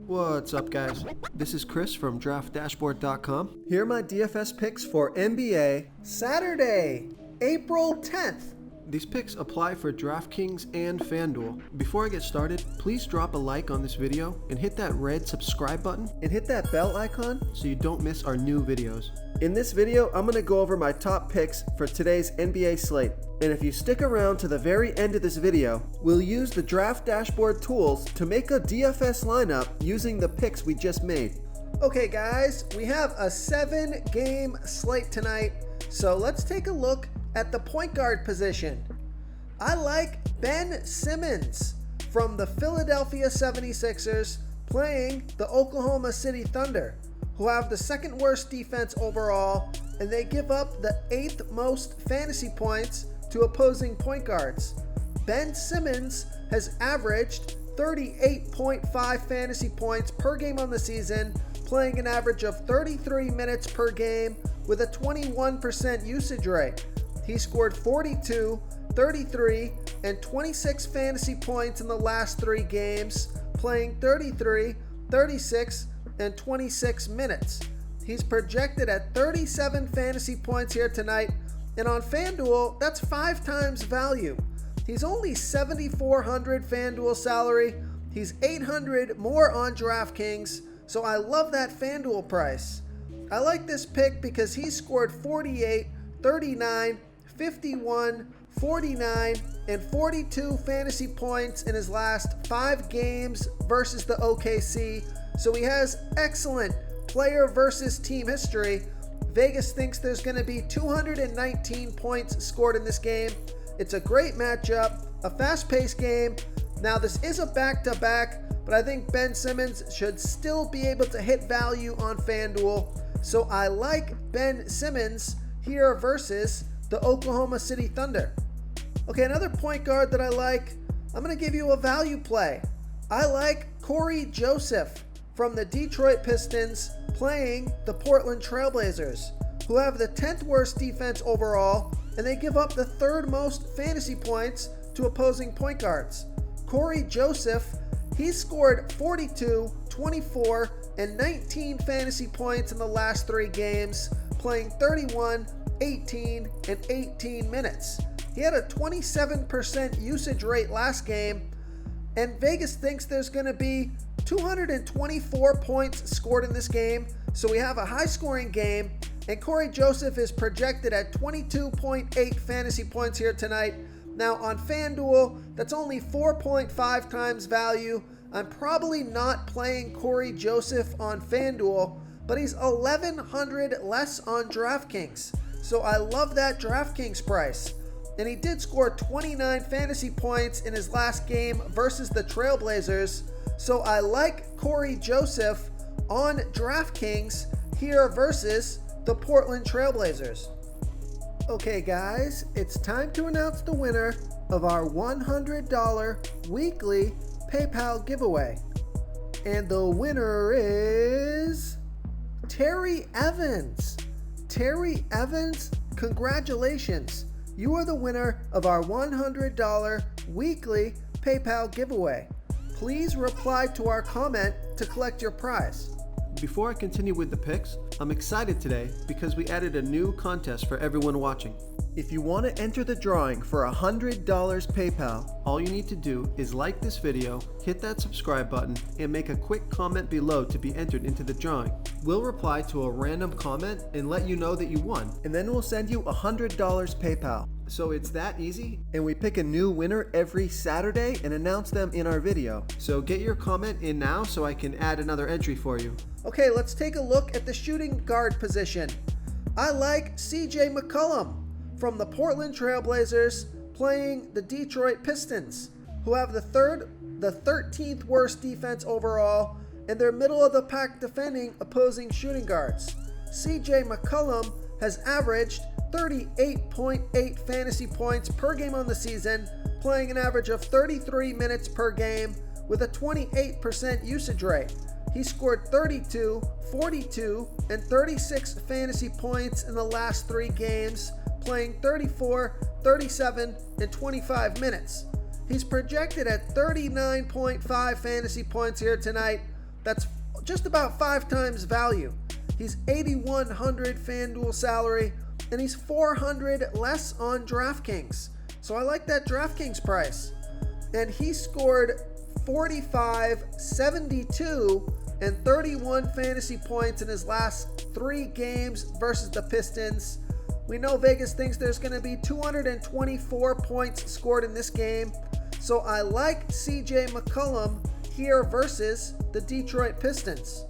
What's up, guys? This is Chris from DraftDashboard.com. Here are my DFS picks for NBA Saturday, April 10th. These picks apply for DraftKings and FanDuel. Before I get started, please drop a like on this video and hit that red subscribe button and hit that bell icon so you don't miss our new videos. In this video, I'm going to go over my top picks for today's NBA slate. And if you stick around to the very end of this video, we'll use the Draft Dashboard tools to make a DFS lineup using the picks we just made. Okay guys, we have a 7-game slate tonight, so let's take a look at the point guard position. I like Ben Simmons from the Philadelphia 76ers playing the Oklahoma City Thunder, who have the second worst defense overall, and they give up the 8th most fantasy points to opposing point guards. Ben Simmons has averaged 38.5 fantasy points per game on the season, playing an average of 33 minutes per game with a 21% usage rate. He scored 42, 33, and 26 fantasy points in the last 3 games, playing 33, 36, and 26 minutes. He's projected at 37 fantasy points here tonight, and on FanDuel, that's 5 times value. He's only $7,400 FanDuel salary. He's $800 more on DraftKings, so I love that FanDuel price. I like this pick because he scored 48, 39, 51, 49, and 42 fantasy points in his last 5 games versus the OKC, so he has excellent player versus team history. Vegas thinks there's going to be 219 points scored in this game. It's a great matchup, a fast-paced game. Now this is a back-to-back, but I think Ben Simmons should still be able to hit value on FanDuel, so I like Ben Simmons here versus the Oklahoma City Thunder. Okay, another point guard that I like, I'm going to give you a value play. I like Corey Joseph from the Detroit Pistons playing the Portland Trailblazers, who have the 10th worst defense overall, and they give up the 3rd most fantasy points to opposing point guards. Corey Joseph, he scored 42, 24, and 19 fantasy points in the last 3 games, playing 31, 18, and 18 minutes. He had a 27% usage rate last game, and Vegas thinks there's going to be 224 points scored in this game, so we have a high-scoring game, and Corey Joseph is projected at 22.8 fantasy points here tonight. Now on FanDuel, that's only 4.5 times value. I'm probably not playing Corey Joseph on FanDuel, but he's $1,100 less on DraftKings. So I love that DraftKings price. And he did score 29 fantasy points in his last game versus the Trailblazers. So I like Corey Joseph on DraftKings here versus the Portland Trailblazers. Okay guys, it's time to announce the winner of our $100 weekly PayPal giveaway. And the winner is Terry Evans. Terry Evans, congratulations. You are the winner of our $100 weekly PayPal giveaway. Please reply to our comment to collect your prize. Before I continue with the picks, I'm excited today because we added a new contest for everyone watching. If you want to enter the drawing for $100 PayPal, all you need to do is like this video, hit that subscribe button, and make a quick comment below to be entered into the drawing. We'll reply to a random comment and let you know that you won, and then we'll send you $100 PayPal. So it's that easy, and we pick a new winner every Saturday and announce them in our video. So get your comment in now so I can add another entry for you. Okay, let's take a look at the shooting guard position. I like CJ McCullum from the Portland Trailblazers playing the Detroit Pistons, who have the 13th worst defense overall, and they're middle of the pack defending opposing shooting guards. CJ McCullum has averaged 38.8 fantasy points per game on the season, playing an average of 33 minutes per game with a 28% usage rate. He scored 32, 42, and 36 fantasy points in the last 3 games, playing 34, 37, and 25 minutes. He's projected at 39.5 fantasy points here tonight, That's just about 5 times value. He's 8,100 FanDuel salary, and he's 400 less on DraftKings. So I like that DraftKings price. And he scored 45, 72, and 31 fantasy points in his last 3 games versus the Pistons. We know Vegas thinks there's going to be 224 points scored in this game. So I like CJ McCullum here versus the Detroit Pistons.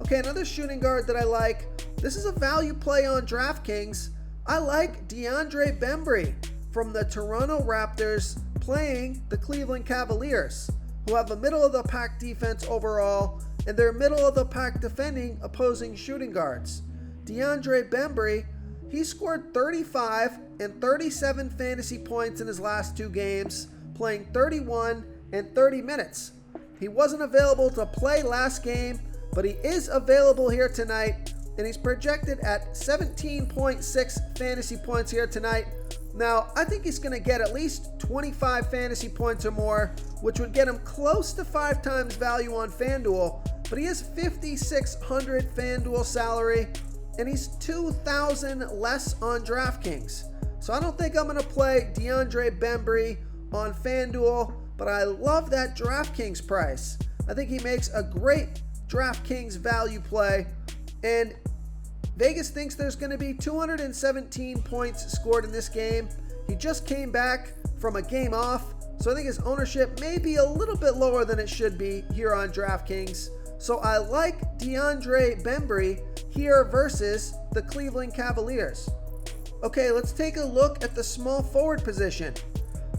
Okay, another shooting guard that I like. This is a value play on DraftKings. I like DeAndre Bembry from the Toronto Raptors playing the Cleveland Cavaliers, who have a middle-of-the-pack defense overall, and they're middle-of-the-pack defending opposing shooting guards. DeAndre Bembry, he scored 35 and 37 fantasy points in his last 2 games, playing 31 and 30 minutes. He wasn't available to play last game, but he is available here tonight, and he's projected at 17.6 fantasy points here tonight. Now, I think he's going to get at least 25 fantasy points or more, which would get him close to 5 times value on FanDuel, but he has 5,600 FanDuel salary, and he's 2,000 less on DraftKings. So I don't think I'm going to play DeAndre Bembry on FanDuel, but I love that DraftKings price. I think he makes a great DraftKings value play, and Vegas thinks there's going to be 217 points scored in this game. He just came back from a game off, so I think his ownership may be a little bit lower than it should be here on DraftKings. So I like DeAndre Bembry here versus the Cleveland Cavaliers. Okay, let's take a look at the small forward position.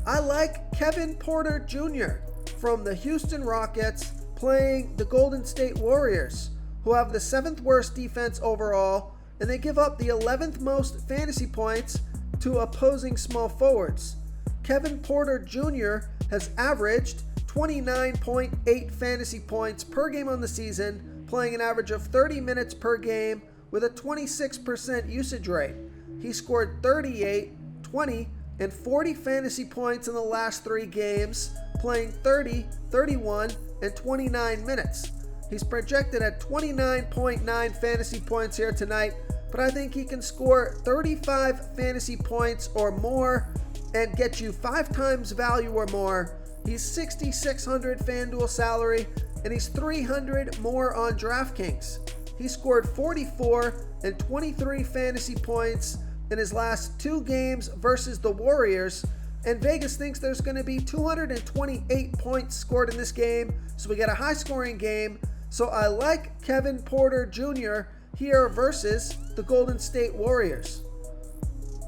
I like Kevin Porter Jr. from the Houston Rockets playing the Golden State Warriors, who have the 7th worst defense overall, and they give up the 11th most fantasy points to opposing small forwards. Kevin Porter Jr. has averaged 29.8 fantasy points per game on the season, playing an average of 30 minutes per game with a 26% usage rate. He scored 38, 20, and 40 fantasy points in the last 3 games, playing 30, 31, and 29 minutes. He's projected at 29.9 fantasy points here tonight, but I think he can score 35 fantasy points or more and get you 5 times value or more. He's 6,600 FanDuel salary, and he's 300 more on DraftKings. He scored 44 and 23 fantasy points in his last 2 games versus the Warriors, and Vegas thinks there's going to be 228 points scored in this game, so we get a high-scoring game. So I like Kevin Porter Jr. here versus the Golden State Warriors.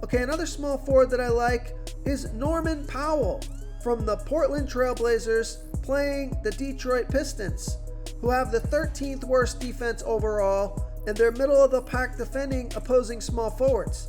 Okay, another small forward that I like is Norman Powell from the Portland Trailblazers playing the Detroit Pistons, who have the 13th worst defense overall, and they're middle-of-the-pack defending opposing small forwards.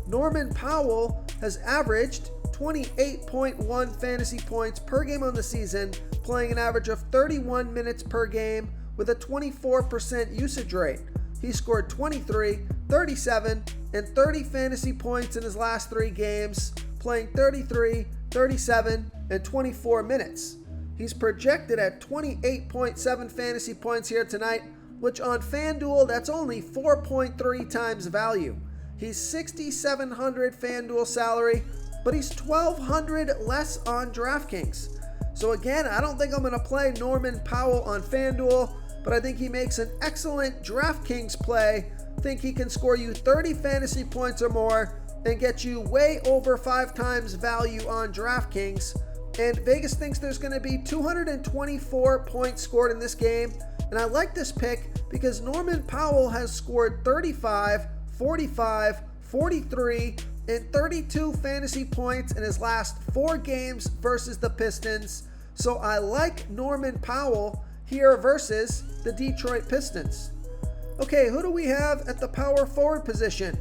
Norman Powell has averaged 28.1 fantasy points per game on the season, playing an average of 31 minutes per game with a 24% usage rate. He scored 23, 37, and 30 fantasy points in his last 3 games, playing 33, 37, and 24 minutes. He's projected at 28.7 fantasy points here tonight, which on FanDuel, that's only 4.3 times value. He's 6,700 FanDuel salary, but he's 1,200 less on DraftKings. So again, I don't think I'm going to play Norman Powell on FanDuel, but I think he makes an excellent DraftKings play. I think he can score you 30 fantasy points or more and get you way over 5 times value on DraftKings. And Vegas thinks there's going to be 224 points scored in this game. And I like this pick because Norman Powell has scored 35, 45, 43, and 32 fantasy points in his last 4 games versus the Pistons. So I like Norman Powell here versus the Detroit Pistons. Okay, who do we have at the power forward position?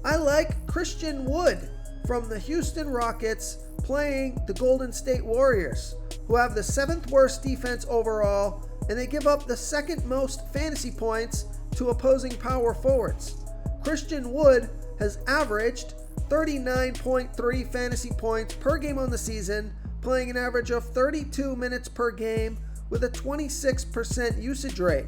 I like Christian Wood from the Houston Rockets playing the Golden State Warriors, who have the 7th worst defense overall, and they give up the 2nd most fantasy points to opposing power forwards. Christian Wood has averaged 39.3 fantasy points per game on the season, playing an average of 32 minutes per game with a 26% usage rate.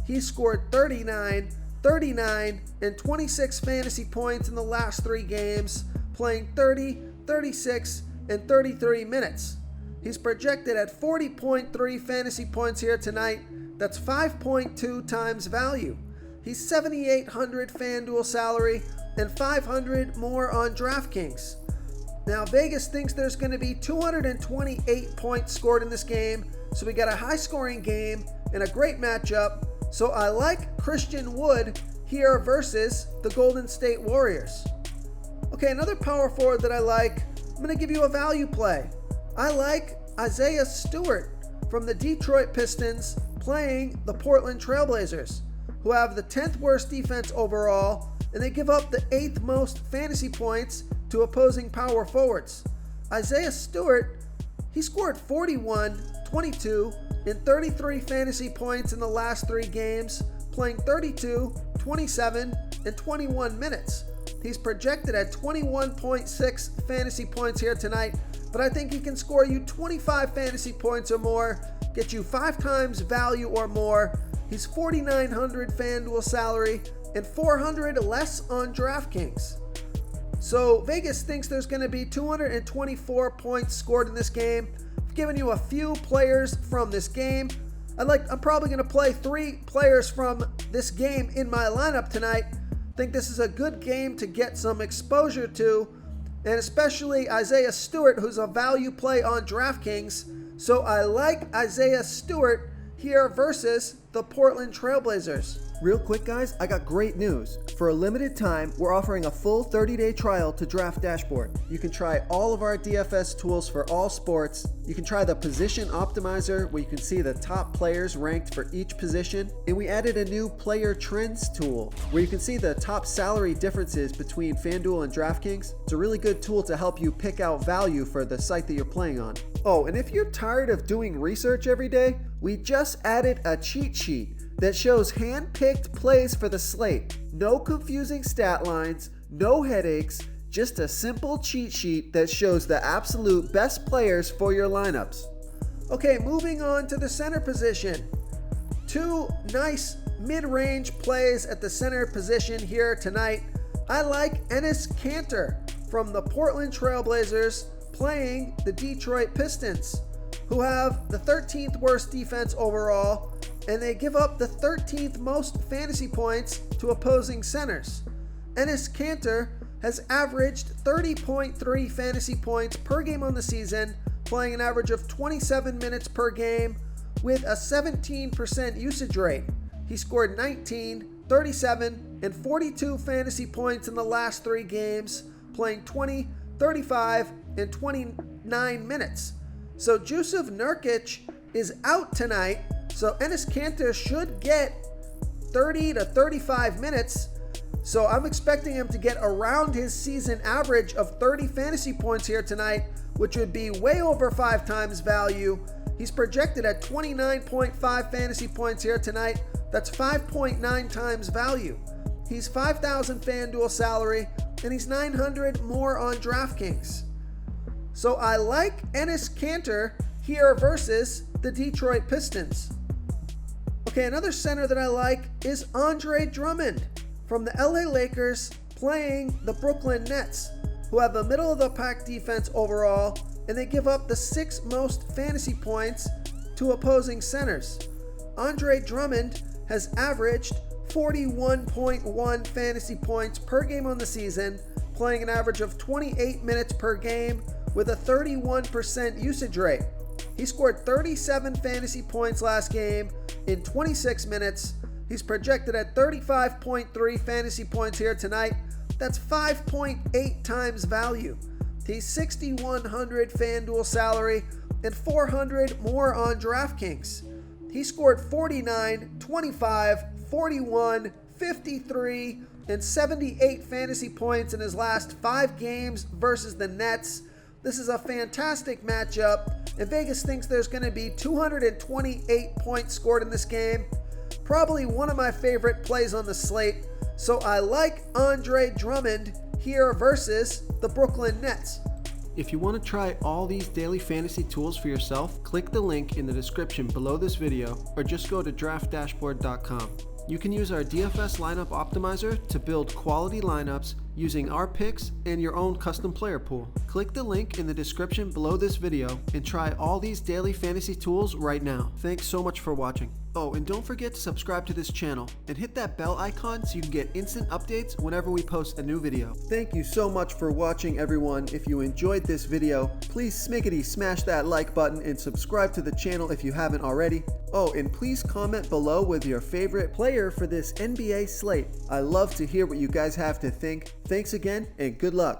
He scored 39, 39, and 26 fantasy points in the last 3 games, playing 30, 36, and 33 minutes. He's projected at 40.3 fantasy points here tonight. That's 5.2 times value. He's 7,800 FanDuel salary and 500 more on DraftKings. Now, Vegas thinks there's going to be 228 points scored in this game, so we got a high-scoring game and a great matchup. So I like Christian Wood here versus the Golden State Warriors. Okay, another power forward that I like, I'm going to give you a value play. I like Isaiah Stewart from the Detroit Pistons playing the Portland Trailblazers, who have the 10th worst defense overall, and they give up the 8th most fantasy points to opposing power forwards. Isaiah Stewart, he scored 41, 22, and 33 fantasy points in the last 3 games, playing 32, 27, and 21 minutes. He's projected at 21.6 fantasy points here tonight, but I think he can score you 25 fantasy points or more, get you 5 times value or more. He's 4,900 FanDuel salary and 400 less on DraftKings. So Vegas thinks there's going to be 224 points scored in this game. I've given you a few players from this game. I'm probably going to play 3 players from this game in my lineup tonight. I think this is a good game to get some exposure to, and especially Isaiah Stewart, who's a value play on DraftKings. So I like Isaiah Stewart here versus the Portland Trailblazers. Real quick, guys, I got great news. For a limited time, we're offering a full 30-day trial to Draft Dashboard. You can try all of our DFS tools for all sports. You can try the Position Optimizer, where you can see the top players ranked for each position. And we added a new Player Trends tool, where you can see the top salary differences between FanDuel and DraftKings. It's a really good tool to help you pick out value for the site that you're playing on. Oh, and if you're tired of doing research every day, we just added a cheat sheet that shows hand-picked plays for the slate. No confusing stat lines, no headaches, just a simple cheat sheet that shows the absolute best players for your lineups. Okay, moving on to the center position. 2 nice mid-range plays at the center position here tonight. I like Ennis Cantor from the Portland Trailblazers playing the Detroit Pistons, who have the 13th worst defense overall, and they give up the 13th most fantasy points to opposing centers. Ennis Cantor has averaged 30.3 fantasy points per game on the season, playing an average of 27 minutes per game with a 17% usage rate. He scored 19, 37, and 42 fantasy points in the last 3 games, playing 20, 35, and 29 minutes. So Jusuf Nurkic is out tonight, so Ennis Cantor should get 30 to 35 minutes. So I'm expecting him to get around his season average of 30 fantasy points here tonight, which would be way over 5 times value. He's projected at 29.5 fantasy points here tonight. That's 5.9 times value. He's 5,000 FanDuel salary, and he's 900 more on DraftKings. So I like Ennis Cantor here versus the Detroit Pistons. Okay, another center that I like is Andre Drummond from the LA Lakers playing the Brooklyn Nets, who have a middle-of-the-pack defense overall, and they give up the 6th most fantasy points to opposing centers. Andre Drummond has averaged 41.1 fantasy points per game on the season, playing an average of 28 minutes per game with a 31% usage rate. He scored 37 fantasy points last game in 26 minutes. He's projected at 35.3 fantasy points here tonight. That's 5.8 times value. He's 6,100 FanDuel salary and 400 more on DraftKings. He scored 49, 25, 41, 53, and 78 fantasy points in his last 5 games versus the Nets. This is a fantastic matchup, and Vegas thinks there's going to be 228 points scored in this game. Probably one of my favorite plays on the slate, so I like Andre Drummond here versus the Brooklyn Nets. If you want to try all these daily fantasy tools for yourself, click the link in the description below this video or just go to draftdashboard.com. You can use our DFS lineup optimizer to build quality lineups using our picks and your own custom player pool. Click the link in the description below this video and try all these daily fantasy tools right now. Thanks so much for watching. Oh, and don't forget to subscribe to this channel and hit that bell icon so you can get instant updates whenever we post a new video. Thank you so much for watching, everyone. If you enjoyed this video, please smickety smash that like button and subscribe to the channel if you haven't already. Oh, and please comment below with your favorite player for this NBA slate. I love to hear what you guys have to think. Thanks again, and good luck.